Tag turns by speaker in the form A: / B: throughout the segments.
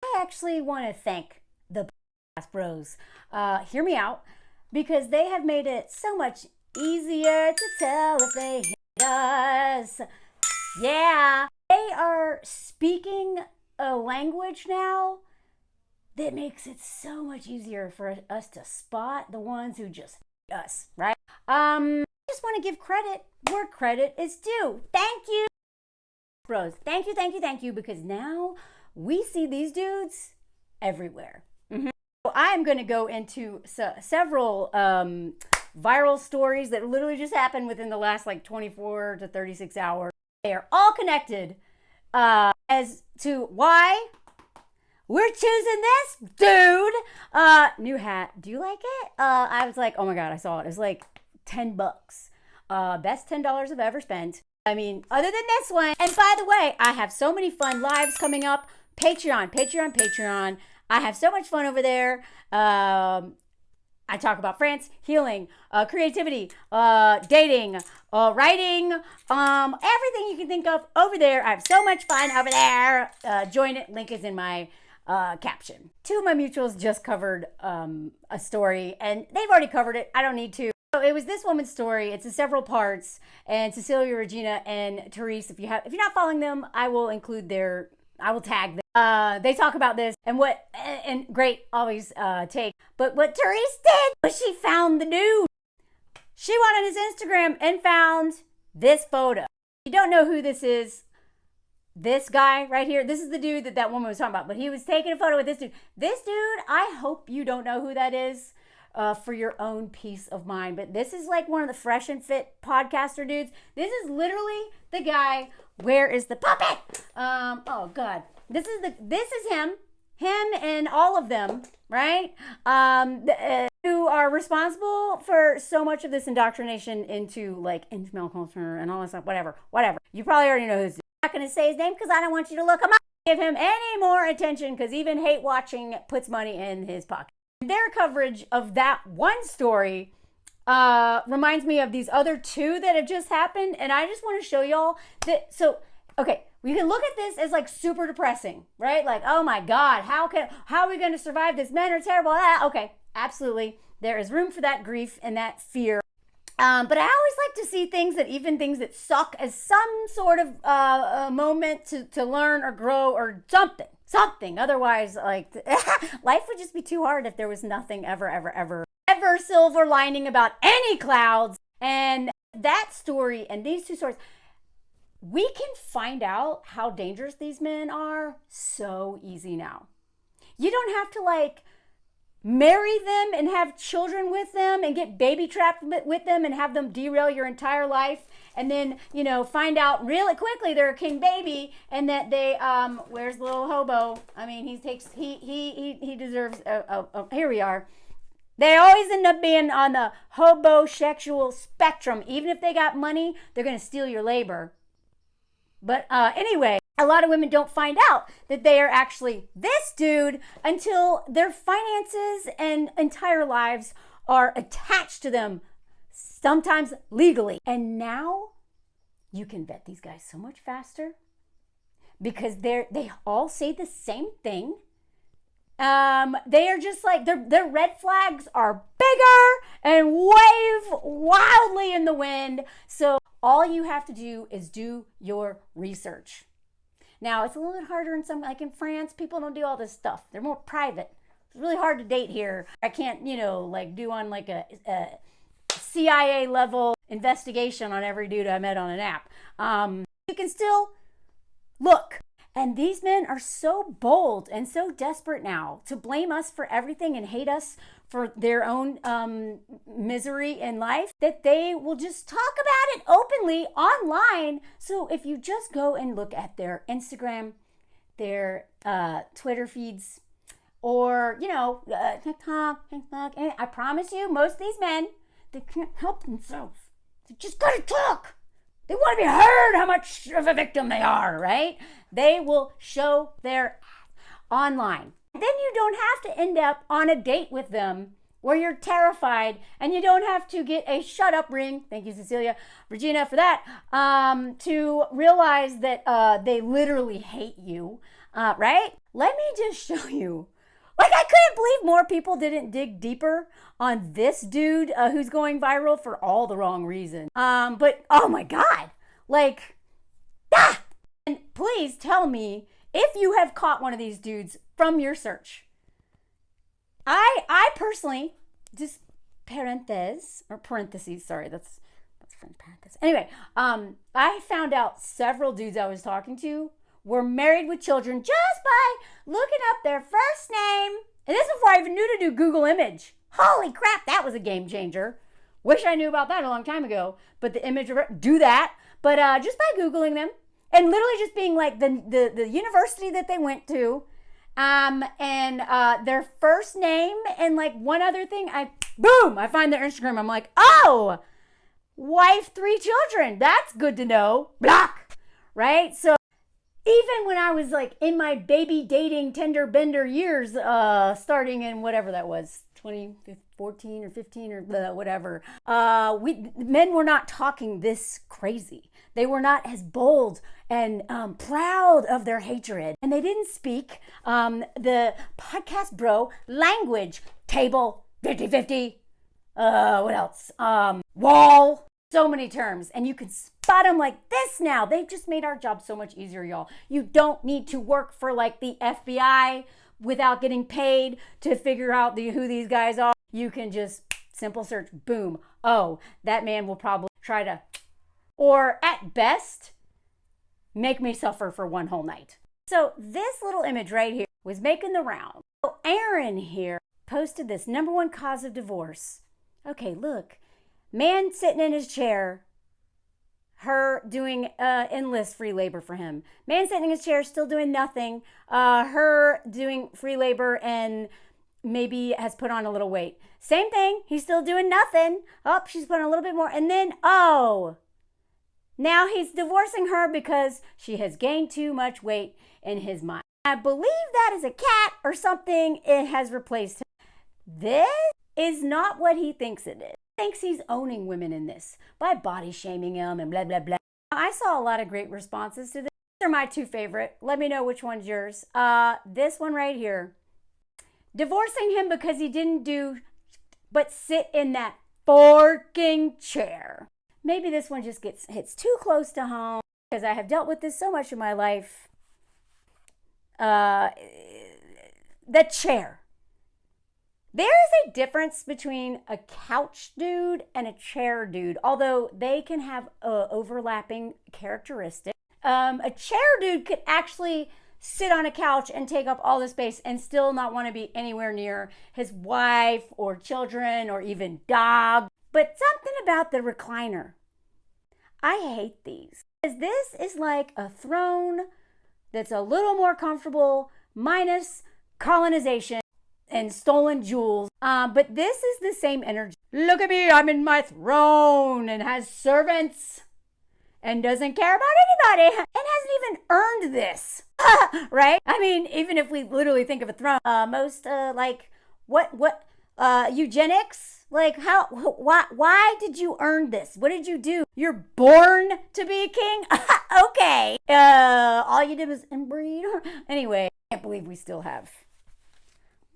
A: I actually want to thank the podcast bros. Hear me out, because they have made it so much easier to tell if they hate us. Yeah, they are speaking a language now that makes it so much easier for us to spot the ones who just hate us, right? I just want to give credit where credit is due. Thank you, bros. Thank you, thank you, thank you, because now we see these dudes everywhere. So I am going to go into several viral stories that literally just happened within the last like 24 to 36 hours. They are all connected as to why we're choosing this dude. New hat. Do you like it? I was like, oh my God, I saw it. It was like $10. Best $10 I've ever spent. I mean, other than this one. And by the way, I have so many fun lives coming up. Patreon. I have so much fun over there. I talk about France, healing, creativity, dating, writing, everything you can think of over there. I have so much fun over there. Join it. Link is in my caption. Two of my mutuals just covered a story, and they've already covered it. I don't need to. So it was this woman's story. It's in several parts. And Cecilia, Regina, and Therese, if you're not following them, I will tag them. They talk about this and great, always take. But what Therese did was she found the dude. She went on his Instagram and found this photo. You don't know who this is. This guy right here, this is the dude that woman was talking about, but he was taking a photo with this dude. This dude, I hope you don't know who that is for your own peace of mind. But this is like one of the Fresh and Fit podcaster dudes. This is literally the guy. Where is the puppet? Oh God, this is him and all of them, right? Who are responsible for so much of this indoctrination into male culture and all this stuff, whatever. You probably already know who's. I'm not going to say his name because I don't want you to look him up. Give him any more attention because even hate watching puts money in his pocket. Their coverage of that one story reminds me of these other two that have just happened, and I just want to show y'all that. So, okay, we can look at this as like super depressing, right? Like, oh my God, how are we going to survive this? Men are terrible. Okay, absolutely. There is room for that grief and that fear. But I always like to see things that suck as some sort of a moment to learn or grow or something. Otherwise, like life would just be too hard if there was nothing ever silver lining about any clouds. And that story and these two stories, we can find out how dangerous these men are so easy now. You don't have to marry them and have children with them and get baby trapped with them and have them derail your entire life and then find out really quickly they're a king baby and that they where's the little hobo? I mean, he deserves here we are. They always end up being on the hobosexual spectrum. Even if they got money, they're going to steal your labor. But anyway, a lot of women don't find out that they are actually this dude until their finances and entire lives are attached to them, sometimes legally. And now you can vet these guys so much faster because they all say the same thing. They are just like, their red flags are bigger and wave wildly in the wind. So all you have to do is do your research. Now, it's a little bit harder in some, like in France, people don't do all this stuff. They're more private. It's really hard to date here. I can't, do on like a CIA level investigation on every dude I met on an app. You can still look. And these men are so bold and so desperate now to blame us for everything and hate us for their own misery in life that they will just talk about it openly online. So if you just go and look at their Instagram, their Twitter feeds, or, TikTok, I promise you, most of these men, they can't help themselves. They just gotta talk. They want to be heard how much of a victim they are, right? They will show their online. Then you don't have to end up on a date with them where you're terrified and you don't have to get a shut up ring. Thank you, Cecilia, Regina, for that. To realize that they literally hate you, right? Let me just show you. Like, I couldn't believe more people didn't dig deeper on this dude who's going viral for all the wrong reasons. But oh my God, like, ah! And please tell me if you have caught one of these dudes from your search. I personally, just parentheses, sorry, that's parentheses. Anyway, I found out several dudes I was talking to were married with children just by looking up their first name. And this is before I even knew to do Google image. Holy crap, that was a game changer. Wish I knew about that a long time ago. But the image, do that. But just by Googling them and literally just being like the university that they went to, and their first name and like one other thing, I find their Instagram. I'm like, oh, wife, 3 children. That's good to know. Block, right? So even when I was like in my baby dating tender bender years, starting in whatever that was, 2014 or 15 or whatever, men were not talking this crazy. They were not as bold and proud of their hatred. And they didn't speak the podcast bro language. Table, 50-50, what else? Wall. So many terms, and you can spot them like this now. They've just made our job so much easier, y'all. You don't need to work for like the FBI without getting paid to figure out who these guys are. You can just simple search, boom. Oh, that man will probably try to, or at best, make me suffer for one whole night. So this little image right here was making the round. So Aaron here posted this, #1 cause of divorce. Okay, look. Man sitting in his chair, her doing endless free labor for him. Man sitting in his chair, still doing nothing. Her doing free labor and maybe has put on a little weight. Same thing, he's still doing nothing. Oh, she's put on a little bit more. And then, oh, now he's divorcing her because she has gained too much weight in his mind. I believe that is a cat or something. It has replaced him. This is not what he thinks it is. Thinks he's owning women in this by body shaming them and blah, blah, blah. I saw a lot of great responses to this. These are my 2 favorite. Let me know which one's yours. This one right here. Divorcing him because he didn't do but sit in that forking chair. Maybe this one just hits too close to home because I have dealt with this so much in my life. The chair. There is a difference between a couch dude and a chair dude, although they can have overlapping characteristics. A chair dude could actually sit on a couch and take up all the space and still not want to be anywhere near his wife or children or even dog. But something about the recliner. I hate these. Because this is like a throne that's a little more comfortable, minus colonization and stolen jewels. But this is the same energy. Look at me, I'm in my throne, and has servants and doesn't care about anybody and hasn't even earned this. Right? I mean, even if we literally think of a throne, most eugenics? Like why did you earn this? What did you do? You're born to be a king? Okay. All you did was inbreed. Anyway, I can't believe we still have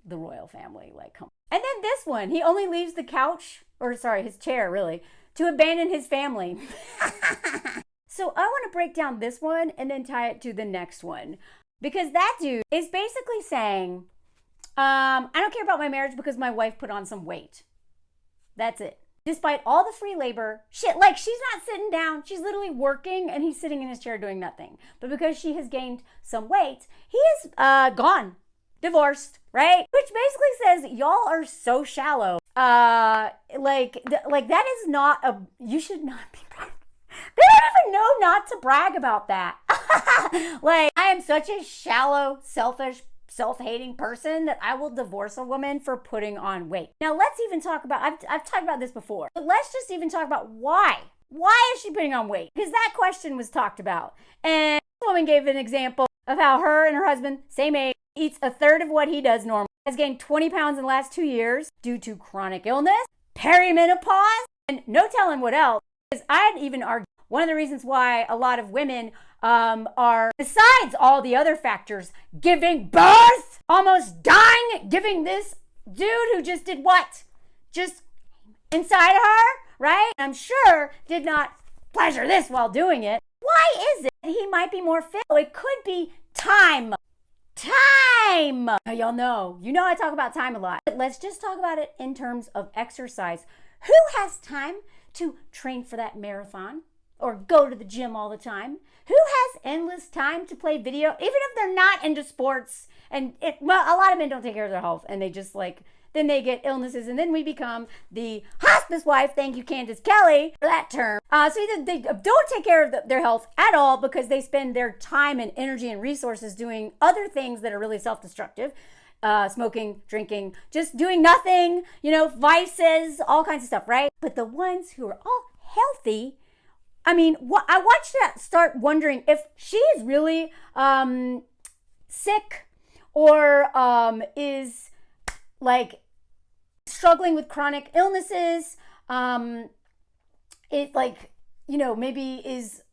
A: the royal family, like, come on. And then this one, he only leaves the couch, or sorry, his chair really, to abandon his family. So I want to break down this one and then tie it to the next one, because that dude is basically saying, I don't care about my marriage because my wife put on some weight. That's it. Despite all the free labor, shit, like she's not sitting down, she's literally working and he's sitting in his chair doing nothing. But because she has gained some weight, he is gone. Divorced, right? Which basically says y'all are so shallow. Like that is not a, you should not be proud. They don't even know not to brag about that. Like, I am such a shallow, selfish, self-hating person that I will divorce a woman for putting on weight. Now let's even talk about, I've talked about this before, but let's just even talk about why. Why is she putting on weight? Because that question was talked about. And this woman gave an example of how her and her husband, same age, eats a third of what he does normally, has gained 20 pounds in the last 2 years due to chronic illness, perimenopause, and no telling what else. Because I'd even argue one of the reasons why a lot of women are, besides all the other factors, giving birth, almost dying, giving this dude who just did what? Just inside her, right? I'm sure did not pleasure this while doing it. Why is it he might be more fit? Oh, it could be time. Time! Y'all know. You know I talk about time a lot. But let's just talk about it in terms of exercise. Who has time to train for that marathon or go to the gym all the time? Who has endless time to play video, even if they're not into sports? And a lot of men don't take care of their health, and they just then they get illnesses, and then we become the hospice wife. Thank you, Candace Kelly, for that term. So either they don't take care of their health at all because they spend their time and energy and resources doing other things that are really self-destructive, smoking, drinking, just doing nothing, vices, all kinds of stuff, right? But the ones who are all healthy, I watched that start wondering if she is really sick or is struggling with chronic illnesses, maybe is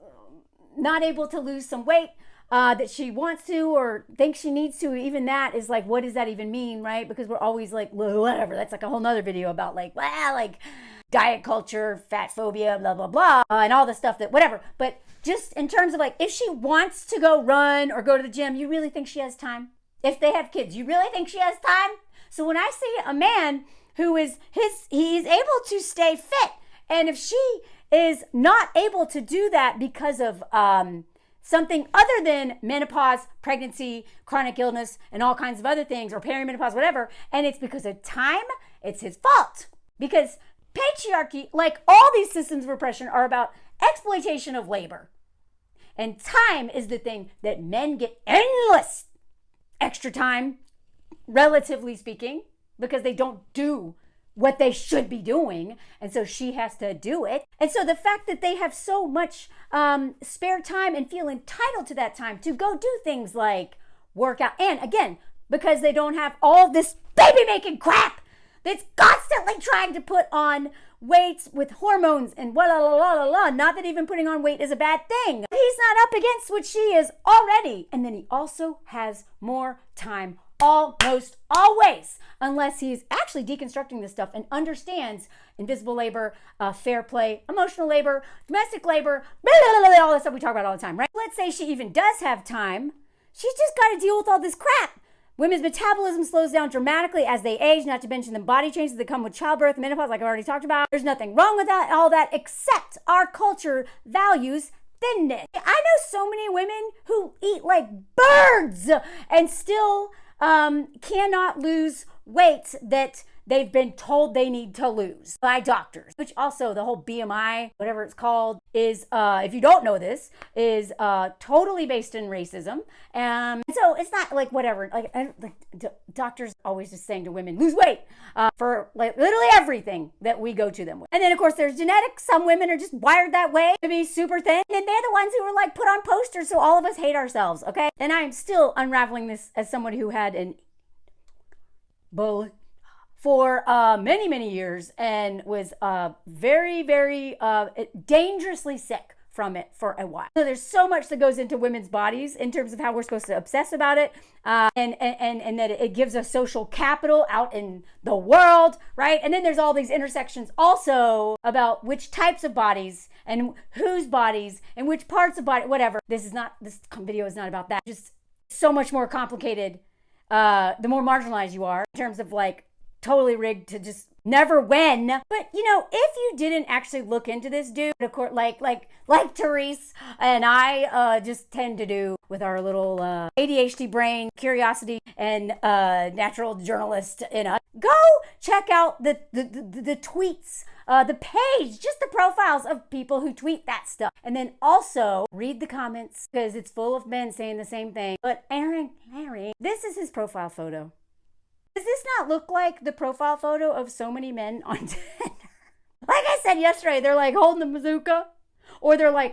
A: not able to lose some weight that she wants to or thinks she needs to. Even that is what does that even mean, right? Because we're always whatever. That's a whole nother video about diet culture, fat phobia, blah, blah, blah, and all the stuff that whatever. But just in terms of if she wants to go run or go to the gym, you really think she has time? If they have kids, you really think she has time? So when I see a man who he's able to stay fit, and if she is not able to do that because of something other than menopause, pregnancy, chronic illness, and all kinds of other things, or perimenopause, whatever, and it's because of time, it's his fault. Because patriarchy, like all these systems of oppression, are about exploitation of labor. And time is the thing that men get endless extra time, relatively speaking, because they don't do what they should be doing, and so she has to do it. And so the fact that they have so much spare time and feel entitled to that time to go do things like work out, and again, because they don't have all this baby making crap that's constantly trying to put on weights with hormones and la la la la la. Not that even putting on weight is a bad thing. He's not up against what she is already, and then he also has more time almost always, unless he's actually deconstructing this stuff and understands invisible labor, fair play, emotional labor, domestic labor, blah, blah, blah, blah, all that stuff we talk about all the time, right? Let's say she even does have time. She's just got to deal with all this crap. Women's metabolism slows down dramatically as they age, not to mention the body changes that come with childbirth, menopause, like I already talked about. There's nothing wrong with that, all that, except our culture values thinness. I know so many women who eat like birds and still cannot lose weight that they've been told they need to lose by doctors, which also the whole BMI, whatever it's called, is, if you don't know this, is totally based in racism. And so it's not whatever, doctors always just saying to women, lose weight for literally everything that we go to them with. And then of course there's genetics. Some women are just wired that way to be super thin. And they're the ones who are put on posters so all of us hate ourselves, okay? And I'm still unraveling this as someone who had an bullet for many, many years and was very, very dangerously sick from it for a while. So there's so much that goes into women's bodies in terms of how we're supposed to obsess about it, and that it gives us social capital out in the world, right? And then there's all these intersections also about which types of bodies and whose bodies and which parts of body, whatever. This video is not about that. Just so much more complicated the more marginalized you are in terms of totally rigged to just never win. But if you didn't actually look into this dude, of course, like Therese and I just tend to do with our little ADHD brain, curiosity, and natural journalist in us, go check out the tweets, the page, just the profiles of people who tweet that stuff. And then also read the comments, because it's full of men saying the same thing. But Aaron, this is his profile photo. Does this not look like the profile photo of so many men on Tinder? Like I said yesterday, they're holding the bazooka, or they're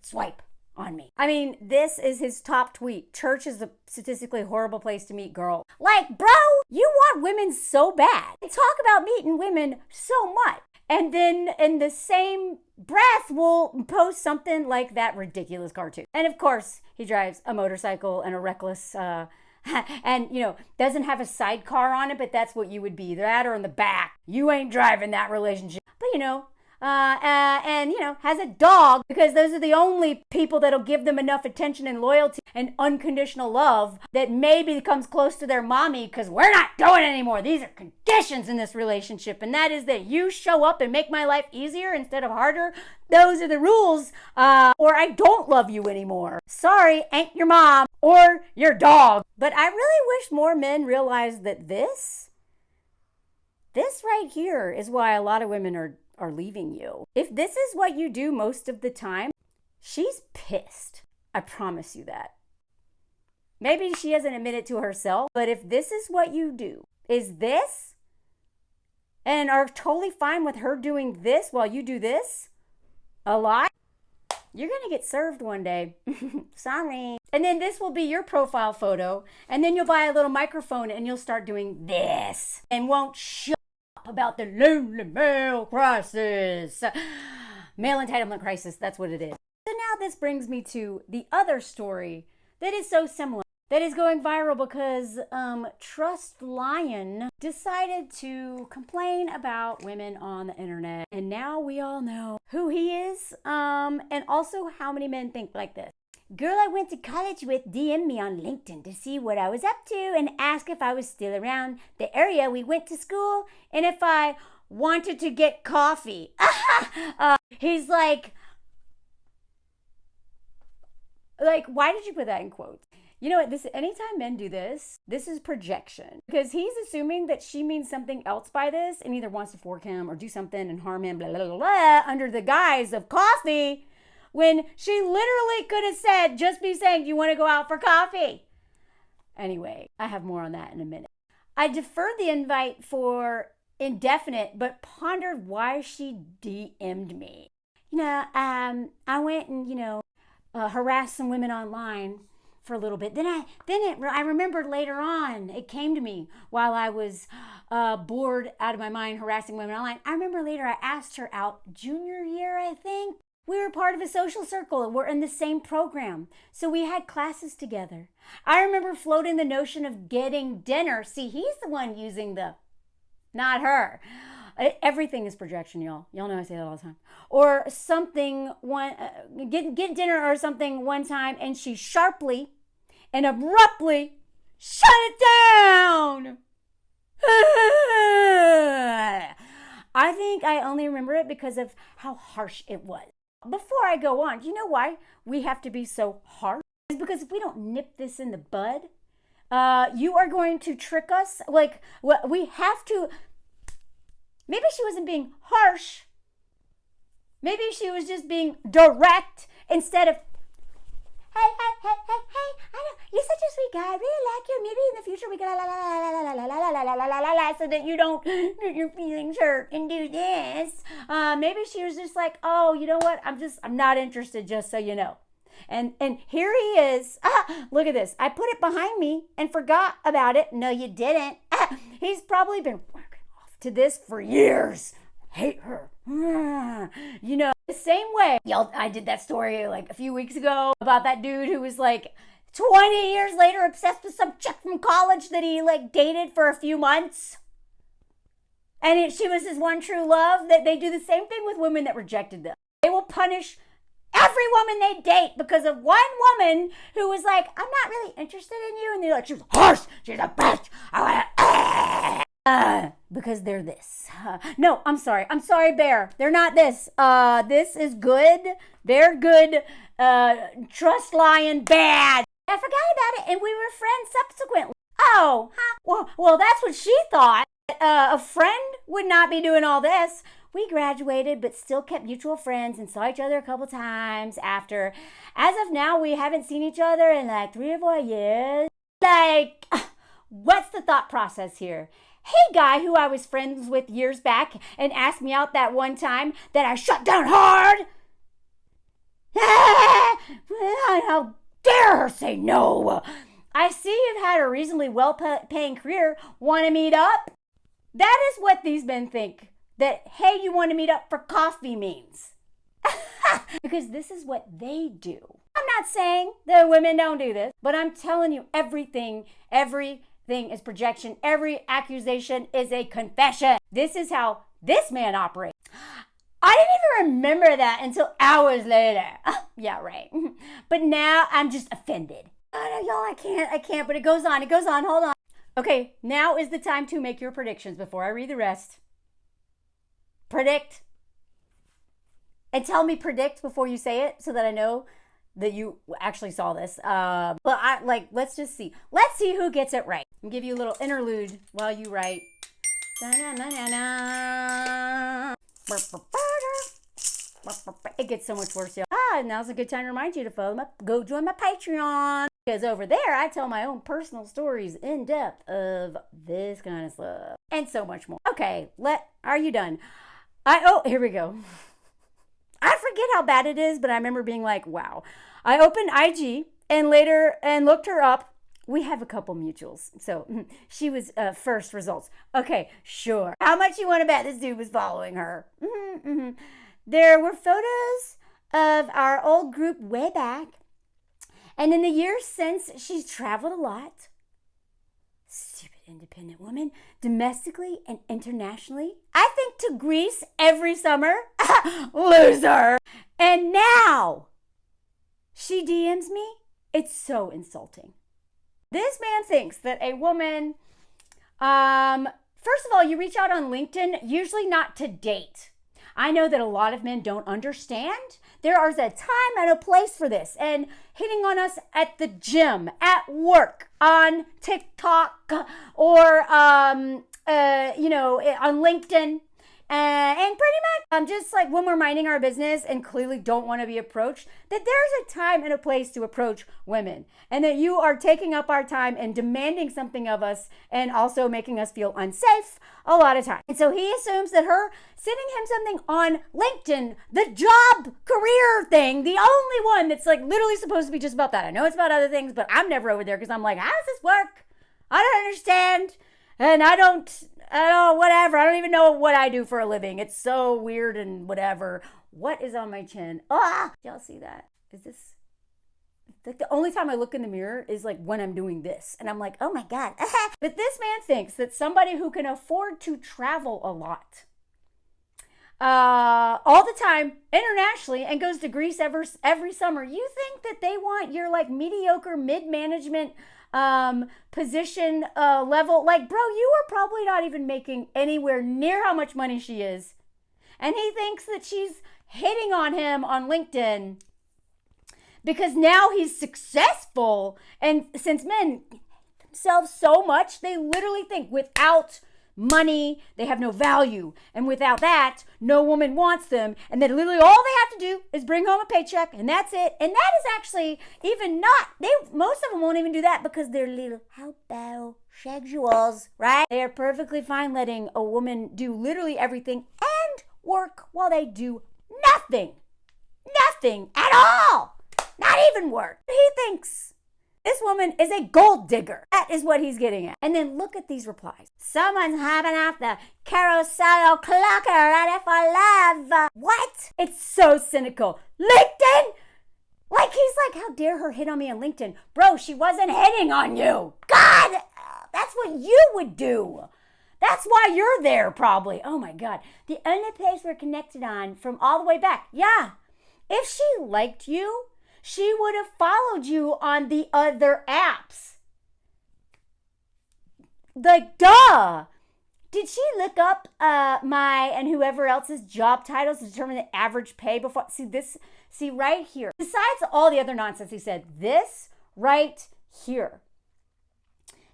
A: swipe on me. I mean, this is his top tweet. Church is a statistically horrible place to meet girls. Bro, you want women so bad. You talk about meeting women so much. and then in the same breath will post something like that ridiculous cartoon. And of course, he drives a motorcycle and a reckless and doesn't have a sidecar on it, but that's what you would be, either that or in the back. You ain't driving that relationship. But and has a dog, because those are the only people that'll give them enough attention and loyalty and unconditional love that maybe comes close to their mommy, because we're not going anymore. These are conditions in this relationship, and that is that you show up and make my life easier instead of harder. Those are the rules, or I don't love you anymore. Sorry, ain't your mom or your dog. But I really wish more men realized that this right here is why a lot of women are leaving you. If this is what you do most of the time, she's pissed. I promise you that. Maybe she hasn't admitted to herself, but if this is what you do, is this, and are totally fine with her doing this while you do this a lot, you're gonna get served one day. Sorry. And then this will be your profile photo, and then you'll buy a little microphone and you'll start doing this and won't shut about the lonely male crisis. Male entitlement crisis, that's what it is. So now this brings me to the other story that is so similar, that is going viral because Trust Lion decided to complain about women on the internet. And now we all know who he is, and also how many men think like this. Girl I went to college with DM'd me on LinkedIn to see what I was up to and ask if I was still around the area we went to school and if I wanted to get coffee. He's like, why did you put that in quotes? You know what, anytime men do this is projection. Because he's assuming that she means something else by this and either wants to fork him or do something and harm him, blah, blah, blah, blah, under the guise of coffee, when she literally could have said, just be saying, do you want to go out for coffee? Anyway, I have more on that in a minute. I deferred the invite for indefinite, but pondered why she DM'd me. I went and, harassed some women online for a little bit. Then I remembered later on, it came to me while I was bored out of my mind harassing women online. I remember later I asked her out junior year, I think. We were part of a social circle. We're in the same program. So we had classes together. I remember floating the notion of getting dinner. See, he's the one using not her. Everything is projection, y'all. Y'all know I say that all the time. Or something, get dinner or something one time, and she sharply and abruptly shut it down. I think I only remember it because of how harsh it was. Before I go on, do you know why we have to be so harsh? It's because if we don't nip this in the bud, you are going to trick us. We have to. Maybe she wasn't being harsh. Maybe she was just being direct instead of, hey, I know, you're such a sweet guy, I really like you, maybe in the future we can so that you don't get your feelings hurt and do this. Maybe she was just like, oh, you know what, I'm not interested, just so you know. And here he is. Look at this. I put it behind me and forgot about it. No, you didn't. He's probably been working off to this for years. Hate her. The same way. I did that story like a few weeks ago about that dude who was like 20 years later obsessed with some chick from college that he dated for a few months. And she was his one true love. That they do the same thing with women that rejected them. They will punish every woman they date because of one woman who was like, I'm not really interested in you. And they're like, she's a horse. She's a bitch. Because they're this. No, I'm sorry, Bear. They're not this. This is good. They're good. Trust Lion bad. I forgot about it, and we were friends subsequently. Oh, well, that's what she thought. A friend would not be doing all this. We graduated, but still kept mutual friends and saw each other a couple times after. As of now, we haven't seen each other in 3 or 4 years. What's the thought process here? Hey, guy who I was friends with years back and asked me out that one time that I shut down hard. How dare her say no? I see you've had a reasonably well-paying career. Want to meet up? That is what these men think that, hey, you want to meet up for coffee means. Because this is what they do. I'm not saying that women don't do this, but I'm telling you, everything is projection. Every accusation is a confession. This is how this man operates. I didn't even remember that until hours later. Yeah, right. But now I'm just offended. Oh, no, y'all, I can't, but it goes on, hold on. Okay, now is the time to make your predictions before I read the rest. Predict. And tell me predict before you say it so that I know that you actually saw this. Let's just see. Let's see who gets it right. I'll give you a little interlude while you write. It gets so much worse, y'all. Now's a good time to remind you to go join my Patreon. Because over there, I tell my own personal stories in depth of this kind of stuff. And so much more. Okay, are you done? Here we go. I forget how bad it is, but I remember being like, wow. I opened IG and looked her up. We have a couple mutuals. So she was first results. Okay, sure. How much you want to bet this dude was following her? There were photos of our old group way back. And in the years since, she's traveled a lot. Stupid independent woman, domestically and internationally. I think to Greece every summer. Loser. And now she DMs me. It's so insulting. This man thinks that a woman, first of all, you reach out on LinkedIn, usually not to date. I know that a lot of men don't understand. There is a time and a place for this. And hitting on us at the gym, at work, on TikTok, or, on LinkedIn. And pretty much, just like when we're minding our business and clearly don't want to be approached, that there's a time and a place to approach women. And that you are taking up our time and demanding something of us and also making us feel unsafe a lot of times. And so he assumes that her sending him something on LinkedIn, the job career thing, the only one that's like literally supposed to be just about that. I know it's about other things, but I'm never over there because I'm like, how does this work? I don't understand. And I don't, whatever. I don't even know what I do for a living. It's so weird and whatever. What is on my chin? Y'all see that? Is this, like the only time I look in the mirror is like when I'm doing this. And I'm like, oh my God. But this man thinks that somebody who can afford to travel a lot, all the time internationally and goes to Greece every summer, you think that they want your like mediocre mid-management position level? Like, bro, you are probably not even making anywhere near how much money she is. And he thinks that she's hitting on him on LinkedIn because now he's successful. And since men hate themselves so much, they literally think without money, they have no value. And without that, no woman wants them. And then literally all they have to do is bring home a paycheck and that's it. And that is actually even not, most of them won't even do that because they're little sexuals, right? They are perfectly fine letting a woman do literally everything and work while they do nothing at all. Not even work. He thinks this woman is a gold digger. That is what he's getting at. And then look at these replies. Someone's hopping off the carousel clocker ready for love. What? It's so cynical. LinkedIn? Like he's like, how dare her hit on me on LinkedIn? Bro, she wasn't hitting on you. God, that's what you would do. That's why you're there probably. Oh my God. The only place we're connected on from all the way back. Yeah. If she liked you, she would have followed you on the other apps. Like, duh. Did she look up my and whoever else's job titles to determine the average pay before? See right here. Besides all the other nonsense he said, this right here.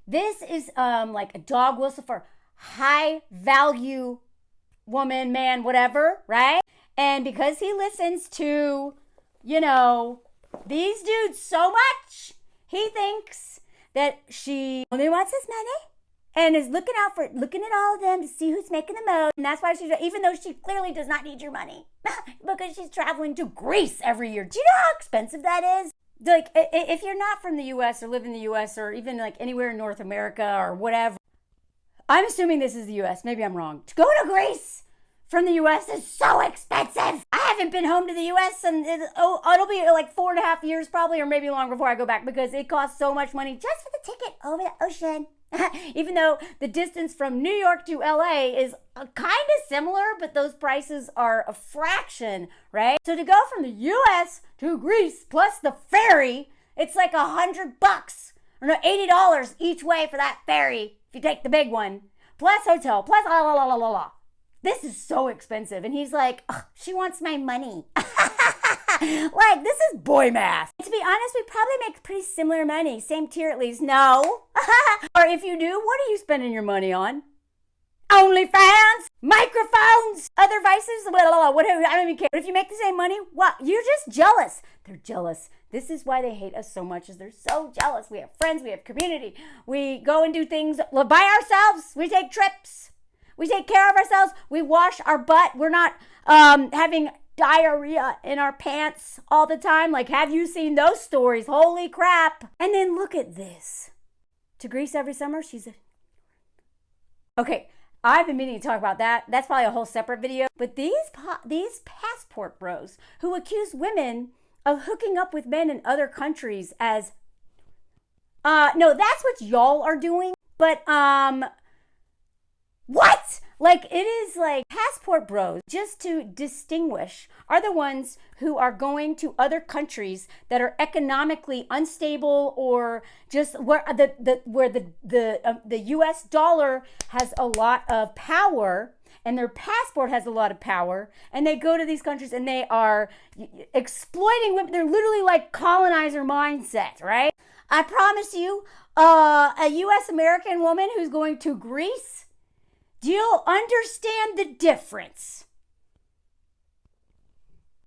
A: This is like a dog whistle for high value woman, man, whatever, right? And because he listens to, these dudes so much, he thinks that she only wants his money and is looking at all of them to see who's making the most. And that's why even though she clearly does not need your money because she's traveling to Greece every year. Do you know how expensive that is? Like, if you're not from the U.S. or live in the U.S. or even like anywhere in North America or whatever, I'm assuming this is the U.S. Maybe I'm wrong. To go to Greece from the US is so expensive. I haven't been home to the US and it'll be like 4.5 years probably, or maybe longer before I go back, because it costs so much money just for the ticket over the ocean. Even though the distance from New York to LA is kind of similar, but those prices are a fraction, right? So to go from the US to Greece plus the ferry, it's like $100, or no, $80 each way for that ferry if you take the big one, plus hotel, plus la la la la la la. This is so expensive. And he's like, she wants my money. Like, this is boy math. To be honest, we probably make pretty similar money. Same tier at least. No. Or if you do, what are you spending your money on? OnlyFans, microphones, other vices, whatever. I don't even care. But if you make the same money, what? You're just jealous. They're jealous. This is why they hate us so much, is they're so jealous. We have friends, we have community. We go and do things by ourselves. We take trips. We take care of ourselves. We wash our butt. We're not having diarrhea in our pants all the time. Like, have you seen those stories? Holy crap. And then look at this. To Greece every summer, she's a... Okay, I've been meaning to talk about that. That's probably a whole separate video. But these passport bros who accuse women of hooking up with men in other countries as... no, that's what y'all are doing. But, what? Like, it is like passport bros, just to distinguish, are the ones who are going to other countries that are economically unstable, or just where the US dollar has a lot of power and their passport has a lot of power, and they go to these countries and they are exploiting women. They're literally like colonizer mindset, right? I promise you, a US American woman who's going to Greece, do you understand the difference?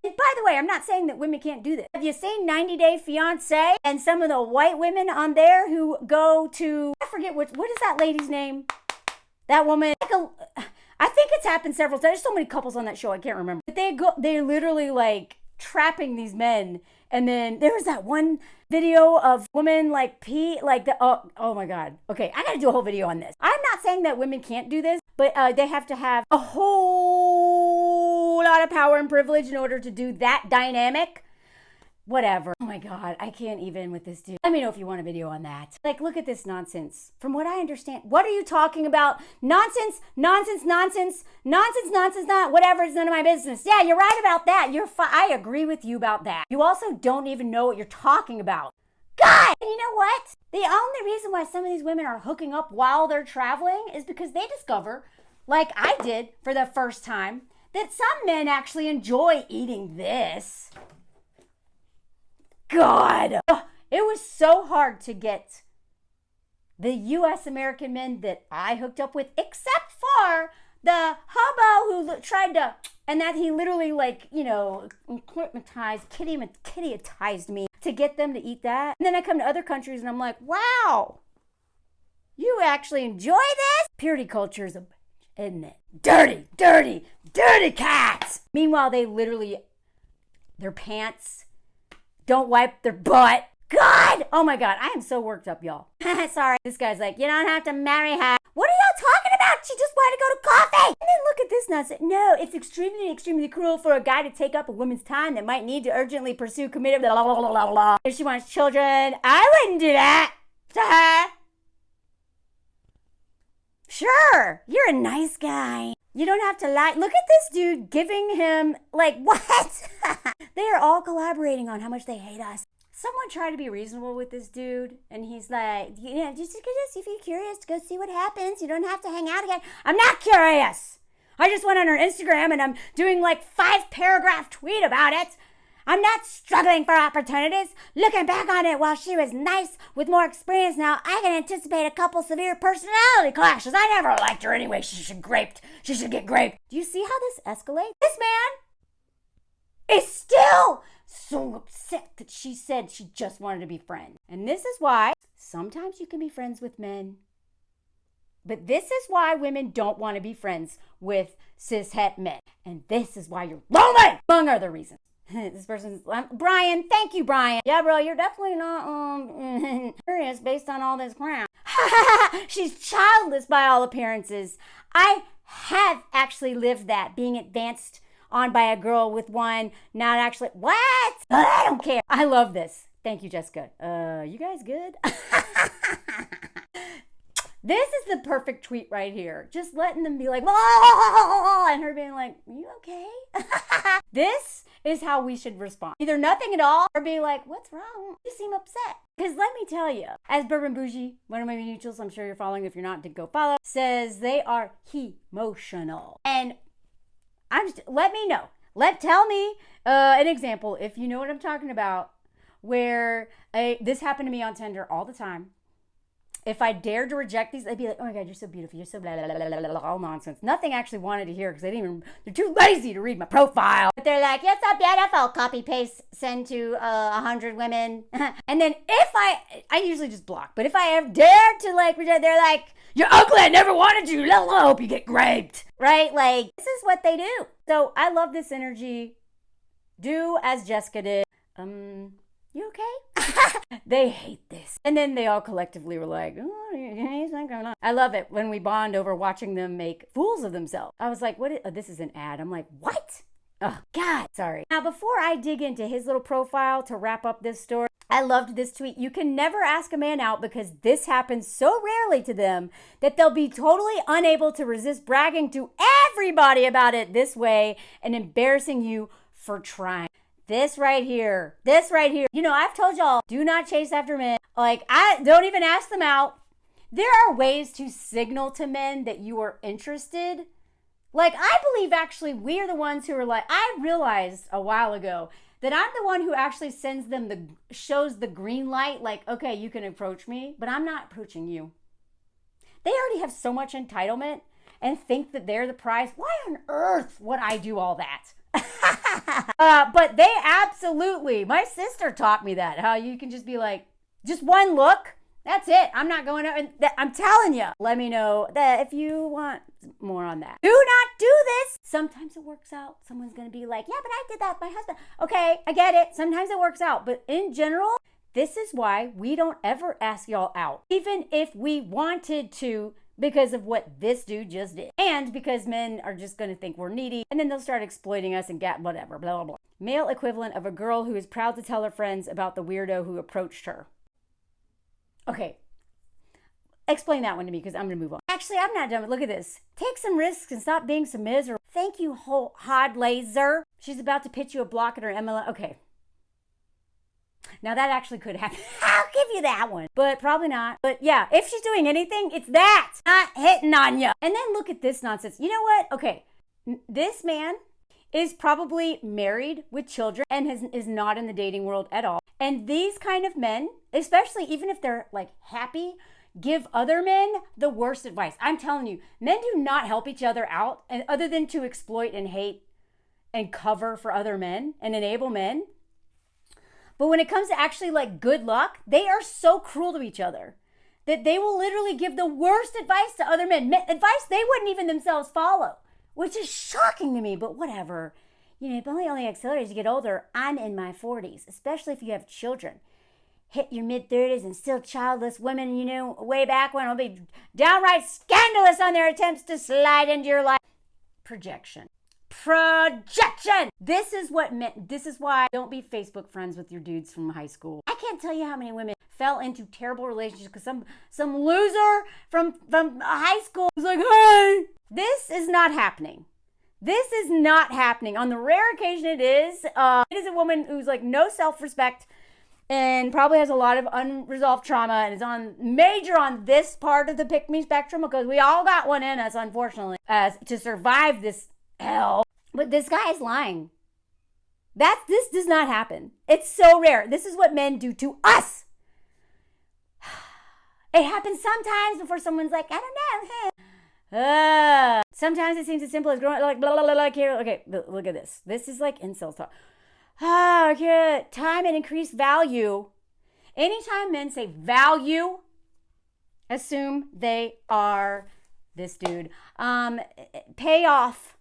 A: And by the way, I'm not saying that women can't do this. Have you seen 90 Day Fiancé and some of the white women on there who go to, I forget what is that lady's name? That woman, I think it's happened several times. There's so many couples on that show, I can't remember. But they're literally like trapping these men. And then there was that one video of women like pee, like oh my God. Okay, I gotta do a whole video on this. I'm not saying that women can't do this, but they have to have a whole lot of power and privilege in order to do that dynamic. Whatever. Oh my God, I can't even with this dude. Let me know if you want a video on that. Like, look at this nonsense. From what I understand, what are you talking about? Nonsense, nonsense, nonsense, nonsense, nonsense, not whatever. It's none of my business. Yeah, you're right about that. I agree with you about that. You also don't even know what you're talking about. God! And you know what? The only reason why some of these women are hooking up while they're traveling is because they discover, like I did for the first time, that some men actually enjoy eating this. God, it was so hard to get the US American men that I hooked up with, except for the hobo who tried to, and that he literally like, kittyatized me to get them to eat that. And then I come to other countries and I'm like, wow, you actually enjoy this? Purity culture is isn't it? Dirty, dirty, dirty cats. Meanwhile, they literally, their pants don't wipe their butt. God! Oh my God, I am so worked up, y'all. Sorry. This guy's like, you don't have to marry her. What are y'all talking about? She just wanted to go to coffee. And then look at this nonsense. No, it's extremely, extremely cruel for a guy to take up a woman's time that might need to urgently pursue committed blah, blah, blah, blah, blah. If she wants children, I wouldn't do that to her. Sure, you're a nice guy. You don't have to lie. Look at this dude giving him, like, what? They are all collaborating on how much they hate us. Someone tried to be reasonable with this dude, and he's like, just if you're curious, to go see what happens. You don't have to hang out again. I'm not curious. I just went on her Instagram, and I'm doing like 5-paragraph tweet about it. I'm not struggling for opportunities. Looking back on it, while she was nice with more experience now, I can anticipate a couple severe personality clashes. I never liked her anyway. She should get graped. Do you see how this escalates? This man is still so upset that she said she just wanted to be friends. And this is why sometimes you can be friends with men. But this is why women don't want to be friends with cis-het men. And this is why you're lonely, among other reasons. This person's, Brian, thank you, Brian. Yeah, bro, you're definitely not curious based on all this crap. She's childless by all appearances. I have actually lived that, being advanced on by a girl with one, not actually, what? I don't care. I love this. Thank you, Jessica. You guys good? This is the perfect tweet right here. Just letting them be like, whoa, and her being like, you okay? This is how we should respond. Either nothing at all or be like, what's wrong? You seem upset. Because let me tell you, as Bourbon Bougie, one of my mutuals, I'm sure you're following. If you're not, then go follow, says they are emotional. And let me know. Tell me an example, if you know what I'm talking about, where this happened to me on Tinder all the time. If I dared to reject these, they'd be like, oh my God, you're so beautiful. You're so blah, blah, blah, blah, blah, all nonsense. Nothing actually wanted to hear because they're too lazy to read my profile. But they're like, you're so beautiful. Copy, paste, send to 100 women. And then if I usually just block. But if I have dared to like reject, they're like, you're ugly. I never wanted you. I hope you get raped. Right? Like, this is what they do. So I love this energy. Do as Jessica did. You okay? They hate this. And then they all collectively were like, oh, he's not going on. I love it when we bond over watching them make fools of themselves. I was like, this is an ad. I'm like, what? Oh, God, sorry. Now, before I dig into his little profile to wrap up this story, I loved this tweet. You can never ask a man out because this happens so rarely to them that they'll be totally unable to resist bragging to everybody about it this way and embarrassing you for trying. This right here. You know, I've told y'all, do not chase after men. Like, I don't even ask them out. There are ways to signal to men that you are interested. Like, I believe actually we are the ones who are like, I realized a while ago that I'm the one who actually shows the green light. Like, okay, you can approach me, but I'm not approaching you. They already have so much entitlement and think that they're the prize. Why on earth would I do all that? But they absolutely, my sister taught me that, how you can just be like, just one look, that's it. I'm not going out. And I'm telling you, let me know that if you want more on that. Do not do this. Sometimes it works out. Someone's going to be like, yeah, but I did that with my husband. Okay, I get it. Sometimes it works out. But in general, this is why we don't ever ask y'all out, even if we wanted to, because of what this dude just did. And because men are just going to think we're needy, and then they'll start exploiting us and get whatever, blah, blah, blah. Male equivalent of a girl who is proud to tell her friends about the weirdo who approached her. Okay, explain that one to me because I'm going to move on. Actually, I'm not done. Look at this. Take some risks and stop being so miserable. Thank you, hot laser. She's about to pitch you a block at her MLM. Okay. Now that actually could happen. I'll give you that one. But probably not. But yeah, if she's doing anything, it's that. Not hitting on you. And then look at this nonsense. You know what? Okay. This man is probably married with children and is not in the dating world at all. And these kind of men, especially even if they're like happy, give other men the worst advice. I'm telling you, men do not help each other out, and other than to exploit and hate and cover for other men and enable men. But when it comes to actually like good luck, they are so cruel to each other that they will literally give the worst advice to other men. Advice they wouldn't even themselves follow, which is shocking to me, but whatever. You know, it only accelerates as you get older. I'm in my 40s, especially if you have children. Hit your mid-30s and still childless women, you know, way back when will be downright scandalous on their attempts to slide into your life. Projection. This is why don't be Facebook friends with your dudes from high school. I can't tell you how many women fell into terrible relationships because some loser from high school was like, hey, this is not happening. This is not happening. On the rare occasion it is a woman who's like no self-respect and probably has a lot of unresolved trauma and is major on this part of the pick-me spectrum because we all got one in us, unfortunately, as to survive this hell. But this guy is lying. This does not happen. It's so rare. This is what men do to us. It happens sometimes before someone's like, I don't know. Sometimes it seems as simple as growing like blah, blah, blah, like here. Okay, look at this. This is like incel talk. Okay, time and increased value. Anytime men say value, assume they are this dude. Pay off.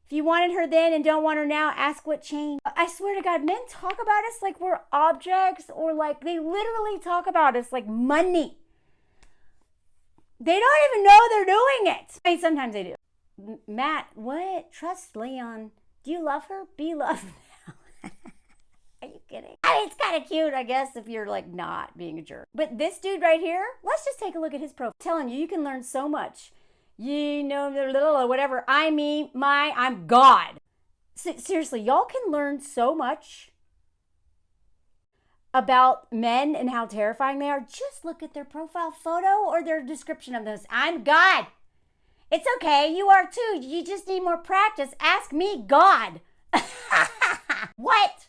A: If you wanted her then and don't want her now, ask what changed. I swear to God, men talk about us like we're objects, or like they literally talk about us like money. They don't even know they're doing it. I mean, sometimes they do. Matt, what? Trust Leon. Do you love her? Be loved now. Are you kidding? I mean, it's kind of cute, I guess, if you're like not being a jerk. But this dude right here, let's just take a look at his profile. I'm telling you, you can learn so much. You know, or whatever. I'm God. Seriously, y'all can learn so much about men and how terrifying they are. Just look at their profile photo or their description of those. I'm God. It's okay. You are too. You just need more practice. Ask me, God. What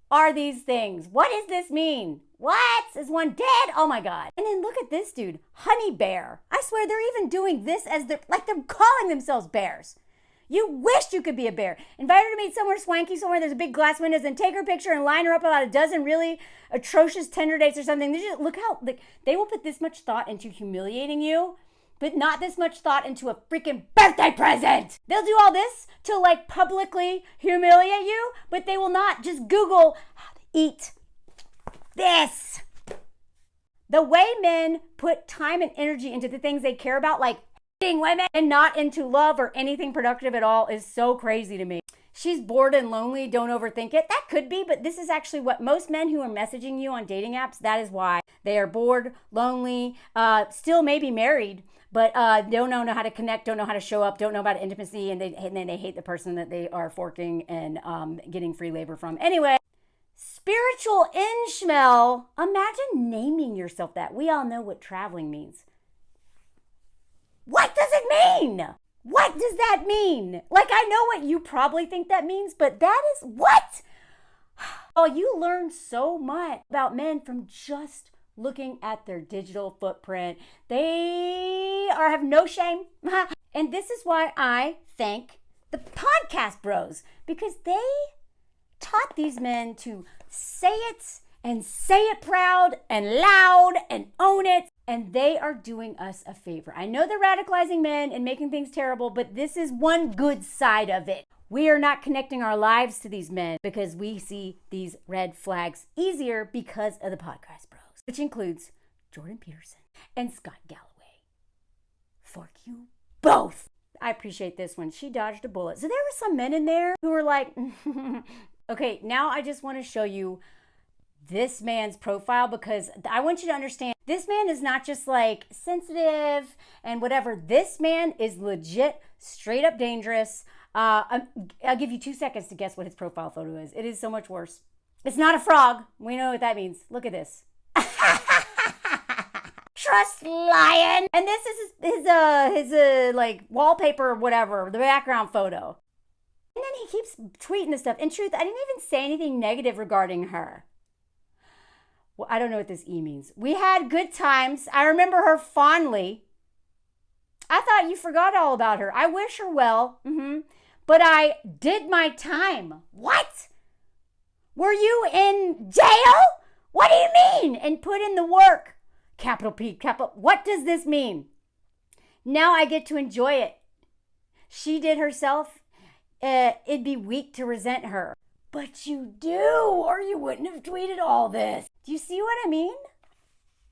A: are these things? What does this mean? What? Is one dead? Oh my God. And then look at this dude, honey bear. I swear they're even doing this as they're calling themselves bears. You wished you could be a bear. Invite her to meet somewhere swanky, somewhere there's a big glass windows, and take her picture and line her up about a dozen really atrocious Tinder dates or something. Look how they will put this much thought into humiliating you, but not this much thought into a freaking birthday present. They'll do all this to like publicly humiliate you, but they will not just Google how to eat this. The way men put time and energy into the things they care about, like women, and not into love or anything productive at all, is so crazy to me. She's bored and lonely. Don't overthink it. That could be, but this is actually what most men who are messaging you on dating apps, that is why. They are bored, lonely, still maybe married, but don't know how to connect, don't know how to show up, don't know about intimacy, and then they hate the person that they are forking and getting free labor from. Anyway, spiritual inchmel. Imagine naming yourself that. We all know what traveling means. What does it mean? What does that mean? Like, I know what you probably think that means, but that is what? Oh, you learn so much about men from just looking at their digital footprint. They have no shame. And this is why I thank the podcast bros, because they taught these men to say it proud and loud and own it. And they are doing us a favor. I know they're radicalizing men and making things terrible, but this is one good side of it. We are not connecting our lives to these men because we see these red flags easier because of the podcast bros, which includes Jordan Peterson and Scott Galloway. Fork you both. I appreciate this one. She dodged a bullet. So there were some men in there who were like, okay, now I just want to show you this man's profile, because I want you to understand this man is not just like sensitive and whatever. This man is legit, straight up dangerous. I'll give you 2 seconds to guess what his profile photo is. It is so much worse. It's not a frog. We know what that means. Look at this. Trust lion. And this is his like wallpaper or whatever, the background photo. And then he keeps tweeting this stuff. In truth, I didn't even say anything negative regarding her. Well, I don't know what this E means. We had good times. I remember her fondly. I thought you forgot all about her. I wish her well. But I did my time. What? Were you in jail? What do you mean? And put in the work. Capital P, capital. What does this mean? Now I get to enjoy it. She did herself. It'd be weak to resent her. But you do, or you wouldn't have tweeted all this. Do you see what I mean?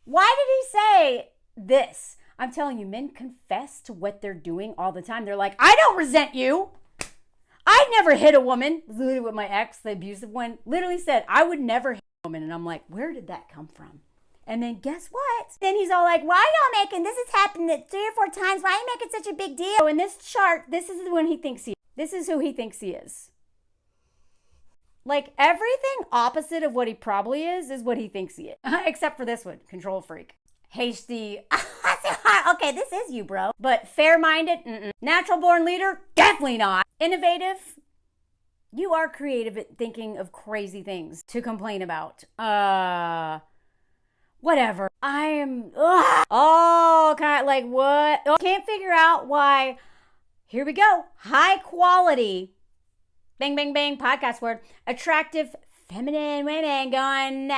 A: Why did he say this? I'm telling you, men confess to what they're doing all the time. They're like, I don't resent you. I never hit a woman. Literally what my ex, the abusive one, literally said, I would never hit a woman. And I'm like, where did that come from? And then guess what? Then he's all like, why are y'all making, this has happened 3 or 4 times. Why are you making such a big deal? So in this chart, this is the one he thinks he is. This is who he thinks he is. Like, everything opposite of what he probably is what he thinks he is. Except for this one, control freak. Hasty. Okay, this is you, bro. But fair-minded, natural born leader, definitely not. Innovative, you are creative at thinking of crazy things to complain about. Whatever. I am, oh, kind of like what? Can't figure out why. Here we go. High quality. Bang, bang, bang, podcast word. Attractive, feminine women going,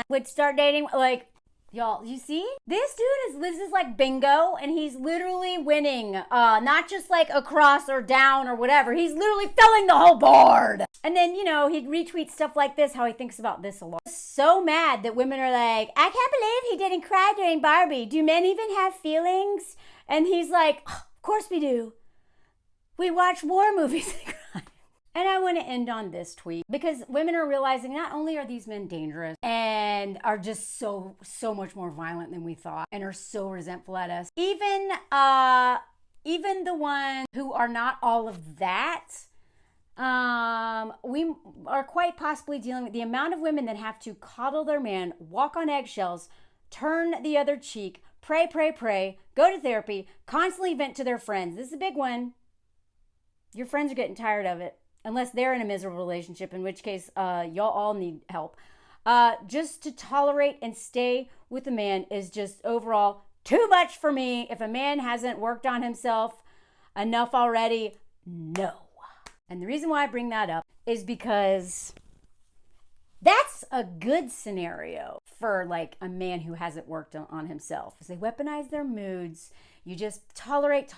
A: would start dating. Like, y'all, you see? This dude this is like bingo, and he's literally winning. Not just like across or down or whatever. He's literally filling the whole board. And then, you know, he'd retweet stuff like this, how he thinks about this a lot. So mad that women are like, I can't believe he didn't cry during Barbie. Do men even have feelings? And he's like, oh, of course we do. We watch war movies and cry. And I want to end on this tweet because women are realizing not only are these men dangerous and are just so much more violent than we thought and are so resentful at us, even the ones who are not all of that, we are quite possibly dealing with the amount of women that have to coddle their man, walk on eggshells, turn the other cheek, pray, go to therapy, constantly vent to their friends. This is a big one. Your friends are getting tired of it. Unless they're in a miserable relationship, in which case y'all all need help. Just to tolerate and stay with a man is just overall too much for me. If a man hasn't worked on himself enough already, no. And the reason why I bring that up is because that's a good scenario for like a man who hasn't worked on himself. They weaponize their moods. You just tolerate.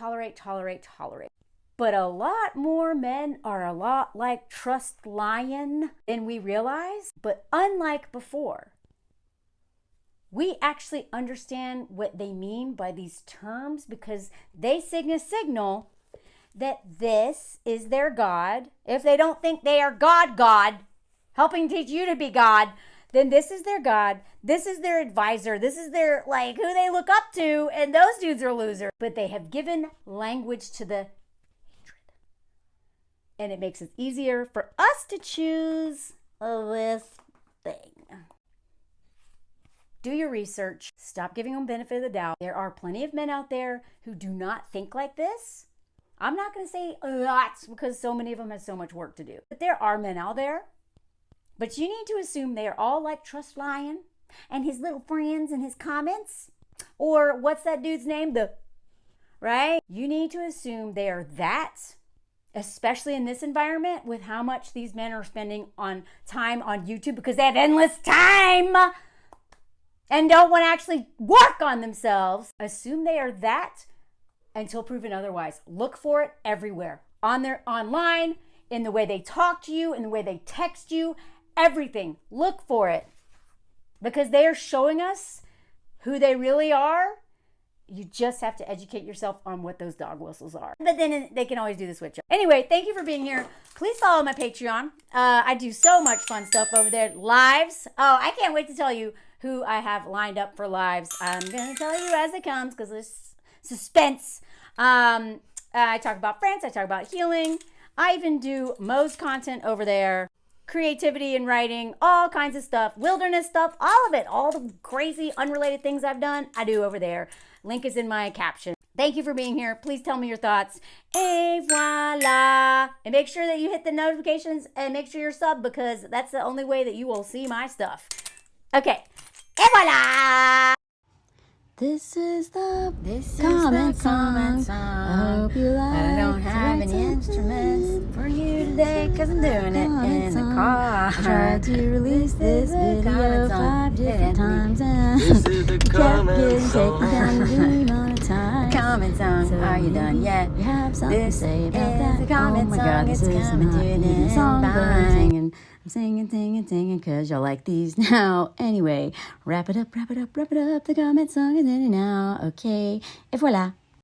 A: But a lot more men are a lot like trust lion than we realize. But unlike before, we actually understand what they mean by these terms because they signal that this is their God. If they don't think they are God, helping teach you to be God, then this is their God. This is their advisor. This is their, like, who they look up to. And those dudes are losers. But they have given language to the and it makes it easier for us to choose this thing. Do your research. Stop giving them benefit of the doubt. There are plenty of men out there who do not think like this. I'm not going to say lots because so many of them have so much work to do. But there are men out there. But you need to assume they are all like Trust Lion and his little friends and his comments. Or what's that dude's name? Right? You need to assume they are that. Especially in this environment with how much these men are spending on time on YouTube because they have endless time and don't want to actually work on themselves. Assume they are that until proven otherwise. Look for it everywhere. Online, in the way they talk to you, in the way they text you, everything. Look for it because they are showing us who they really are. You just have to educate yourself on what those dog whistles are. But then they can always do the switch up. Anyway, thank you for being here. Please follow my Patreon. I do so much fun stuff over there. Lives. Oh, I can't wait to tell you who I have lined up for lives. I'm going to tell you as it comes because there's suspense. I talk about France. I talk about healing. I even do Mo's content over there. Creativity and writing, all kinds of stuff, wilderness stuff, all of it, all the crazy unrelated things I've done, I do over there. Link is in my caption. Thank you for being here. Please tell me your thoughts. Et voila. And make sure that you hit the notifications and make sure you're sub because that's the only way that you will see my stuff. Okay. Et voila.
B: This is the comment song. I hope you like it.
A: I don't have any instruments for you today because I'm doing it in the car.
B: I tried to release this video 5 different times and
C: This is the comment
B: taken
C: song.
B: down the demonetized.
A: Comment song.
B: So
A: Are you done yet?
B: You have something to
A: This
B: say about
A: is
B: that?
A: the comment
B: Oh my
A: song.
B: God, this
A: It's
B: is
A: coming
B: not
A: to an
B: even a
A: end.
B: song, but I'm
A: Bye.
B: singing, because y'all like these now. Anyway, wrap it up. The comment song is in now. Okay, et voila.